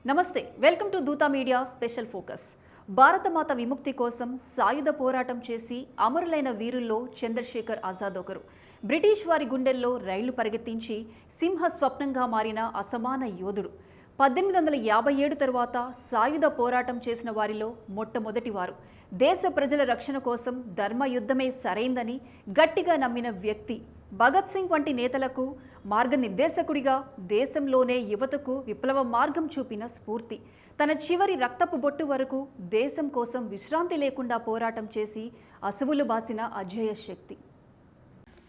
నమస్తే, welcome to Dootha media special focus. Bharatamata విముక్తి కోసం సాయుధ పోరాటం చేసి అమరులైన వీరుల్లో చంద్రశేఖర్ ఆజాద్ ఒకరు. బ్రిటిష్ వారి గుండెల్లో రైళ్లు పరిగెత్తించి సింహ స్వప్నంగా మారిన అసమాన యోధుడు. 1857 తరువాత సాయుధ పోరాటం చేసిన వారిలో మొట్టమొదటివారు. దేశ ప్రజల రక్షణ కోసం ధర్మయుద్ధమే సరైందని గట్టిగా నమ్మిన వ్యక్తి. భగత్ సింగ్ వంటి నేతలకు మార్గనిర్దేశకుడిగా దేశంలోనే యువతకు విప్లవ మార్గం చూపిన స్ఫూర్తి. తన చివరి రక్తపు బొట్టు వరకు దేశం కోసం విశ్రాంతి లేకుండా పోరాటం చేసి అసువులు బాసిన అజేయ శక్తి.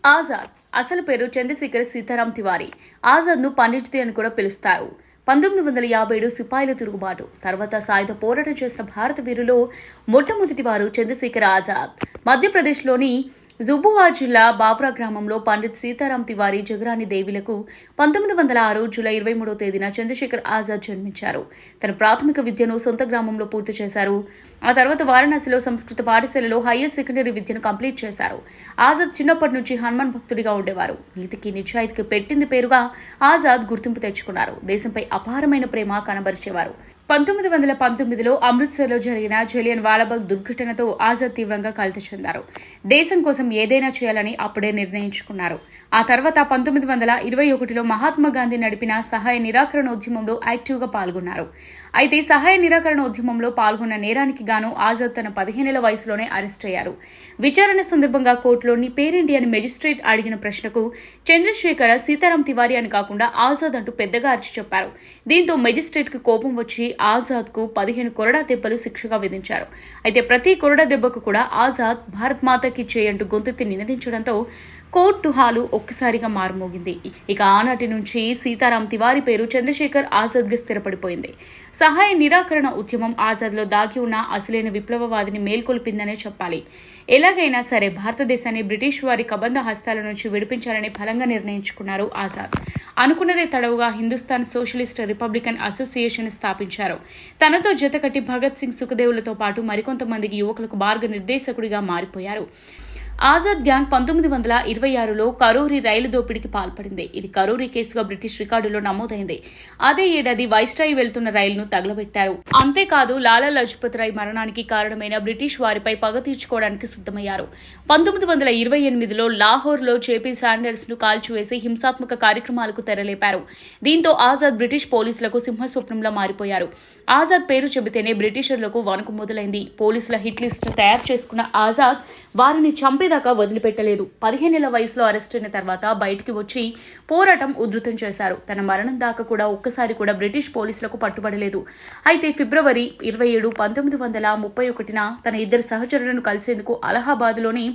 ఆజాద్ అసలు పేరు చంద్రశేఖర్ సీతారాం తివారీ. ఆజాద్ను పండిట్ది అని కూడా పిలుస్తారు. 1957 సిపాయిల తిరుగుబాటు తర్వాత సాయుధ పోరాటం చేసిన భారత వీరులో మొట్టమొదటి వారు చంద్రశేఖర్ ఆజాద్. మధ్యప్రదేశ్లోని జుబువా జిల్లా బావ్రా గ్రామంలో పండిత్ సీతారాం తివారీ జగరాని దేవిలకు 1906 జూలై 23వ తేదీన చంద్రశేఖర్ ఆజాద్ జన్మించారు. తన ప్రాథమిక విద్యను సొంత గ్రామంలో పూర్తి చేశారు. ఆ తర్వాత వారణాసిలో సంస్కృత పాఠశాలలో హయ్యర్ సెకండరీ విద్యను కంప్లీట్ చేశారు. ఆజాద్ చిన్నప్పటి నుంచి హనుమాన్ భక్తుడిగా ఉండేవారు. నీతికి నిజాయితీకి పెట్టింది పేరుగా ఆజాద్ గుర్తింపు తెచ్చుకున్నారు. దేశంపై అపారమైన ప్రేమ కనబరిచేవారు. 1919లో అమృత్సర్లో జరిగిన జలియన్ వాలాబాగ్ దుర్ఘటనతో ఆజాద్ తీవ్రంగా కలత చెందారు. దేశం కోసం ఏదైనా చేయాలని అప్పుడే నిర్ణయించుకున్నారు. ఆ తర్వాత 1921లో మహాత్మా గాంధీ నడిపిన సహాయ నిరాకరణ ఉద్యమంలో యాక్టివ్గా పాల్గొన్నారు. అయితే సహాయ నిరాకరణ ఉద్యమంలో పాల్గొన్న నేరానికి గాను ఆజాద్ తన 15 ఏళ్ల వయసులోనే అరెస్ట్ అయ్యారు. విచారణ సందర్భంగా కోర్టులో నీ పేరేంటి అని మెజిస్ట్రేట్ అడిగిన ప్రశ్నకు చంద్రశేఖర్ సీతారాం తివారీ అని కాకుండా ఆజాద్ అంటూ పెద్దగా అరిచి చెప్పారు. దీంతో మెజిస్ట్రేట్ కు కోపం వచ్చి ఆజాద్ కు 15 కొరడా దెబ్బలు శిక్షగా విధించారు. అయితే ప్రతి కొరడా దెబ్బకు కూడా ఆజాద్ భారత్ మాతకి చేయంటూ గొంతెత్తి నినదించడంతో కోర్టు హాలు ఒక్కసారిగా మారుమోగింది. ఇక ఆనాటి నుంచి సీతారాం తివారీ పేరు చంద్రశేఖర్ ఆజాద్గా స్థిరపడిపోయింది. సహాయ నిరాకరణ ఉద్యమం ఆజాద్లో దాగి ఉన్న అసలైన విప్లవవాదిని మేల్కొల్పిందనే చెప్పాలి. ఎలాగైనా సరే భారతదేశాన్ని బ్రిటిష్ వారి కబంధ హస్తాల నుంచి విడిపించాలని బలంగా నిర్ణయించుకున్నారు ఆజాద్. అనుకున్నదే తడవుగా హిందుస్థాన్ సోషలిస్ట్ రిపబ్లికన్ అసోసియేషన్ స్థాపించారు. తనతో జతకట్టి భగత్ సింగ్, సుఖదేవులతో పాటు మరికొంతమందికి యువకులకు మార్గనిర్దేశకుడిగా మారిపోయారు. ఆజాద్ గ్యాంగ్ 1926లో కరూరి రైలు దోపిడీకి పాల్పడింది. ఇది కరూరి కేసుగా బ్రిటిష్ రికార్డులో నమోదైంది. అదే ఏడాది వైస్రాయ్ వెళ్తున్న రైలును తగలబెట్టారు. అంతేకాదు లాలా లజపత్ రాయ్ మరణానికి కారణమైన బ్రిటిష్ వారిపై పగ తీర్చుకోవడానికి సిద్ధమయ్యారు. 1928లో లాహోర్లో జేపీ శాండర్స్ ను కాల్చివేసి హింసాత్మక కార్యక్రమాలకు తెరలేపారు. దీంతో ఆజాద్ బ్రిటిష్ పోలీసులకు సింహస్వప్నంలా మారిపోయారు. ఆజాద్ పేరు చెబితేనే బ్రిటిషర్లకు వణుకు మొదలైంది. పోలీసుల హిట్ లిస్ట్ తయారు చేసుకున్న ఆజాద్ వారిని చంపేదాకా వదిలిపెట్టలేదు. 15 ఏళ్ల వయసులో అరెస్ట్ అయిన తర్వాత బయటికి వచ్చి పోరాటం ఉధృతం చేశారు. తన మరణం దాకా కూడా ఒక్కసారి కూడా బ్రిటిష్ పోలీసులకు పట్టుబడలేదు. అయితే ఫిబ్రవరి 27, 1931న తన 2 సహచరులను కలిసేందుకు అలహాబాద్లోని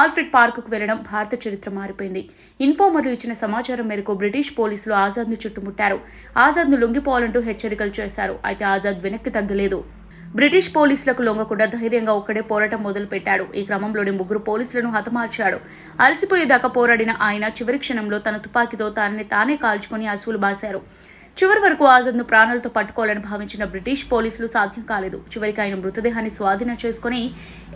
ఆల్ఫ్రెడ్ పార్కుకు వెళ్లడం భారత చరిత్ర మారిపోయింది. ఇన్ఫార్మర్లు ఇచ్చిన సమాచారం మేరకు బ్రిటిష్ పోలీసులు ఆజాద్ను చుట్టుముట్టారు. ఆజాద్ను లొంగిపోవాలంటూ హెచ్చరికలు చేశారు. అయితే ఆజాద్ వెనక్కి తగ్గలేదు. బ్రిటిష్ పోలీసులకు లొంగకుండా ధైర్యంగా ఒక్కడే పోరాటం మొదలుపెట్టాడు. ఈ క్రమంలోనే 3 పోలీసులను హతమార్చాడు. అలసిపోయేదాకా పోరాడిన ఆయన చివరి క్షణంలో తన తుపాకీతో తనని తానే కాల్చుకుని అసువులు బాశారు. చివరి వరకు ఆజాద్ను ప్రాణాలతో పట్టుకోవాలని భావించిన బ్రిటిష్ పోలీసులు సాధ్యం కాలేదు. చివరికి ఆయన మృతదేహాన్ని స్వాధీనం చేసుకుని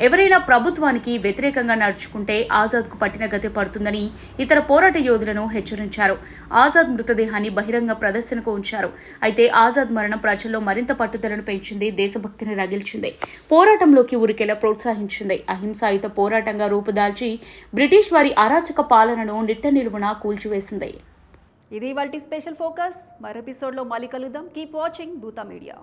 ఎవరైనా ప్రభుత్వానికి వ్యతిరేకంగా నడుచుకుంటే ఆజాద్కు పట్టిన గతే పడుతుందని ఇతర పోరాట యోధులను హెచ్చరించారు. ఆజాద్ మృతదేహాన్ని బహిరంగ ప్రదర్శనకు ఉంచారు. అయితే ఆజాద్ మరణం ప్రజల్లో మరింత పట్టుదలను పెంచింది, దేశభక్తిని రగిల్చింది, పోరాటంలోకి ఉరికేలా ప్రోత్సహించింది. అహింసాయుత పోరాటంగా రూపుదాల్చి బ్రిటిష్ వారి అరాచక పాలనను నిట్ట నిలువునా కూల్చివేసింది. ఇది ఇవాల్టి స్పెషల్ ఫోకస్. మరో ఎపిసోడ్లో మళ్ళీ కలుద్దాం. Keep watching Dootha media.